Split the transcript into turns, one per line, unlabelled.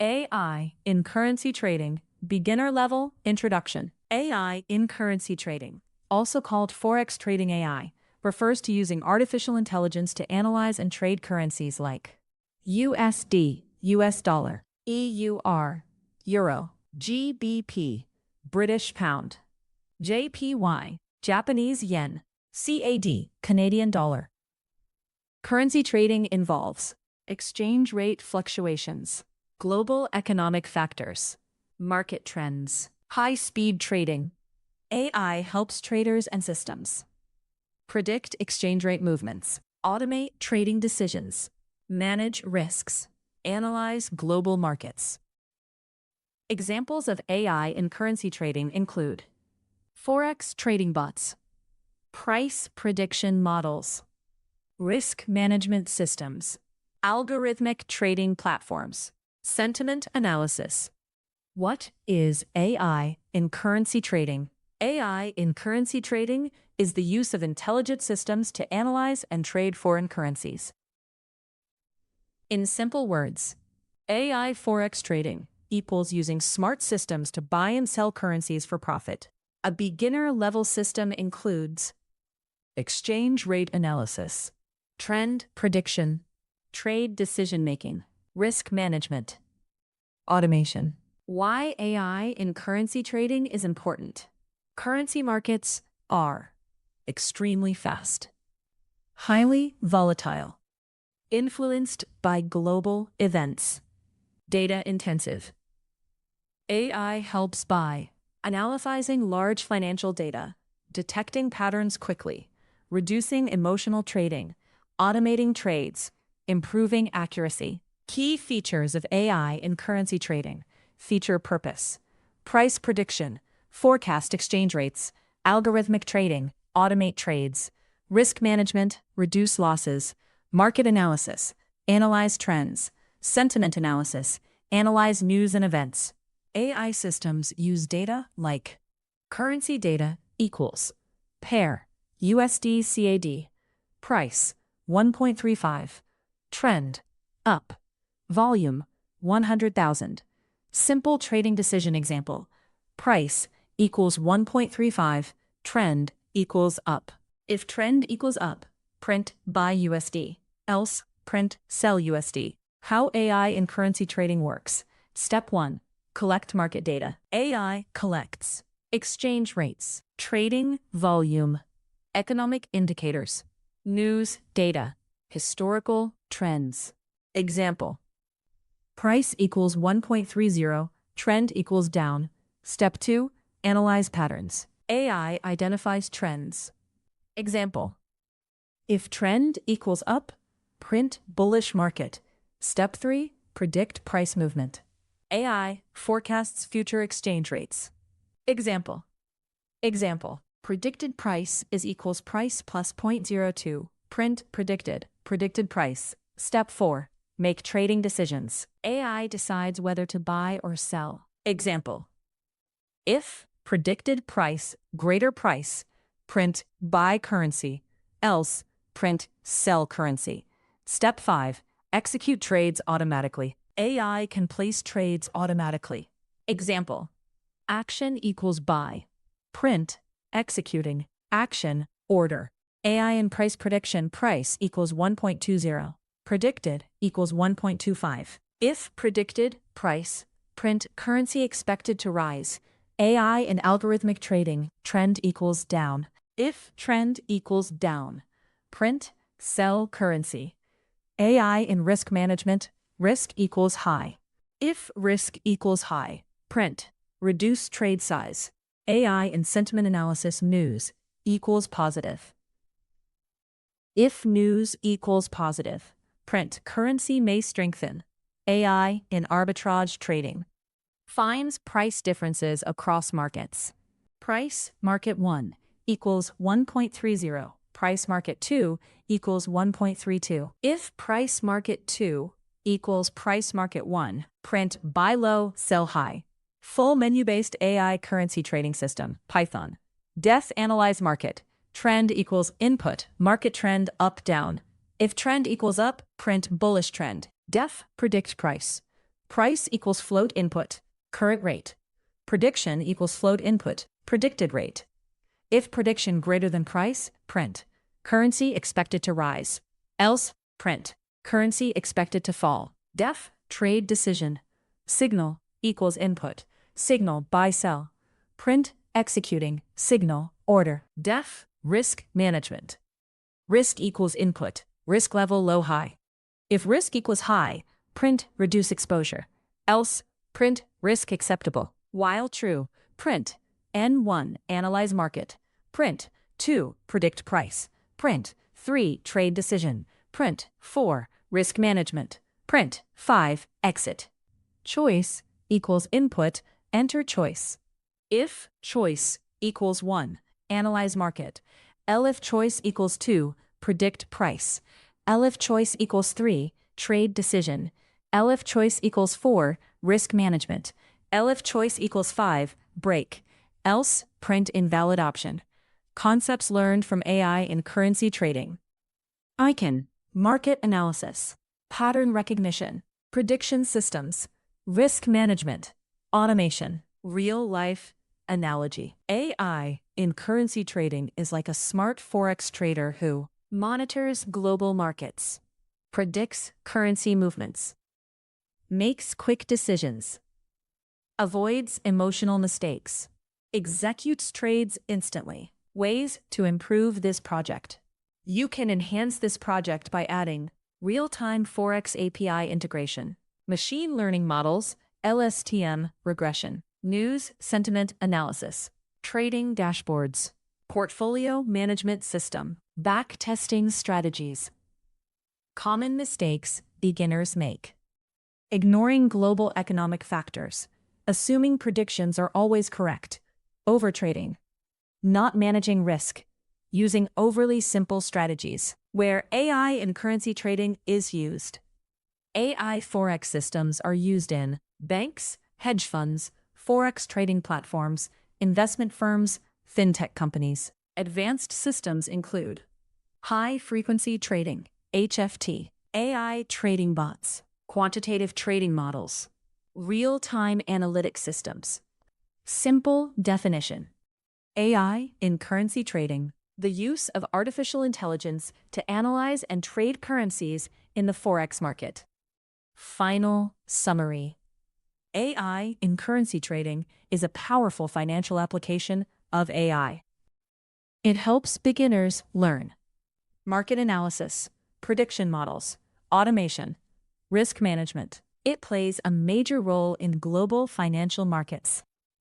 AI in currency trading, beginner level introduction. AI in currency trading, also called Forex trading AI, refers to using artificial intelligence to analyze and trade currencies like USD, US dollar, EUR, Euro, GBP, British pound, JPY, Japanese yen, CAD, Canadian dollar. Currency trading involves exchange rate fluctuations, global economic factors, market trends, high-speed trading. AI helps traders and systems predict exchange rate movements, automate trading decisions, manage risks, analyze global markets. Examples of AI in currency trading include Forex trading bots, price prediction models, risk management systems, algorithmic trading platforms, sentiment analysis. What is AI in currency trading? AI in currency trading is the use of intelligent systems to analyze and trade foreign currencies. In simple words, AI Forex trading equals using smart systems to buy and sell currencies for profit. A beginner-level system includes exchange rate analysis, trend prediction, trade decision-making, risk management, automation. Why AI in currency trading is important? Currency markets are extremely fast, highly volatile, influenced by global events, data-intensive. AI helps by analyzing large financial data, detecting patterns quickly, reducing emotional trading, automating trades, improving accuracy. Key features of AI in currency trading: feature purpose, price prediction, forecast exchange rates, algorithmic trading, automate trades, risk management, reduce losses, market analysis, analyze trends, sentiment analysis, analyze news and events. AI systems use data like currency data equals pair USD CAD, price 1.35, trend up, volume 100,000. Simple trading decision example: price equals 1.35, trend equals up. If trend equals up, print buy USD, else print sell USD. How AI in currency trading works. Step 1. Collect market data. AI collects exchange rates, trading volume, economic indicators, news data, historical trends. Example: price equals 1.30, trend equals down. Step 2. Analyze patterns. AI identifies trends. Example: if trend equals up, print bullish market. Step 3. Predict price movement. AI forecasts future exchange rates. Example: predicted price is equals price plus 0.02, print predicted price. Step 4. Make trading decisions. AI decides whether to buy or sell. Example: if predicted price greater price, print buy currency, else print sell currency. Step 5. Execute trades automatically. AI can place trades automatically. Example: action equals buy, print executing, action order. AI in price prediction: price equals 1.20, predicted equals 1.25. If predicted price, print currency expected to rise. AI in algorithmic trading: trend equals down. If trend equals down, print sell currency. AI in risk management: risk equals high. If risk equals high, print reduce trade size. AI in sentiment analysis: news equals positive. If news equals positive, print currency may strengthen. AI in arbitrage trading finds price differences across markets. Price market 1 equals 1.30. Price market 2 equals 1.32. If price market 2 equals price market 1, print buy low, sell high. Full menu-based AI currency trading system, Python. Def analyze market. Trend equals input, market trend up, down. If trend equals up, print bullish trend. Def predict price. Price equals float input, current rate. Prediction equals float input, predicted rate. If prediction greater than price, print. Currency expected to rise. Else, print. Currency expected to fall. Def, trade decision. Signal equals input. Signal, buy, sell. Print, executing. Signal, order. Def, risk management. Risk equals input. Risk level low, high. If risk equals high, print, reduce exposure. Else, print, risk acceptable. While true, print. N1, analyze market. Print. 2, predict price. Print. 3, trade decision. Print. 4, risk management. Print. 5, exit. Choice equals input, enter choice. If choice equals 1, analyze market. If choice equals 2, predict price. If choice equals 3, trade decision. If choice equals 4, risk management. If choice equals 5, break. Else, print invalid option. Concepts learned from AI in currency trading. Icon, market analysis, pattern recognition, prediction systems, risk management, automation, real-life analogy. AI in currency trading is like a smart Forex trader who monitors global markets, predicts currency movements, makes quick decisions, avoids emotional mistakes, executes trades instantly. Ways to improve this project. You can enhance this project by adding real-time Forex API integration, machine learning models, LSTM regression, news sentiment analysis, trading dashboards, portfolio management system, back-testing strategies. Common mistakes beginners make. Ignoring global economic factors, assuming predictions are always correct, overtrading, not managing risk, using overly simple strategies. Where AI in currency trading is used. AI Forex systems are used in banks, hedge funds, Forex trading platforms, investment firms, fintech companies. Advanced systems include high-frequency trading, HFT, AI trading bots, quantitative trading models, real-time analytic systems. Simple definition. AI in currency trading, the use of artificial intelligence to analyze and trade currencies in the Forex market. Final summary. AI in currency trading is a powerful financial application of AI. It helps beginners learn market analysis, prediction models, automation, risk management. It plays a major role in global financial markets.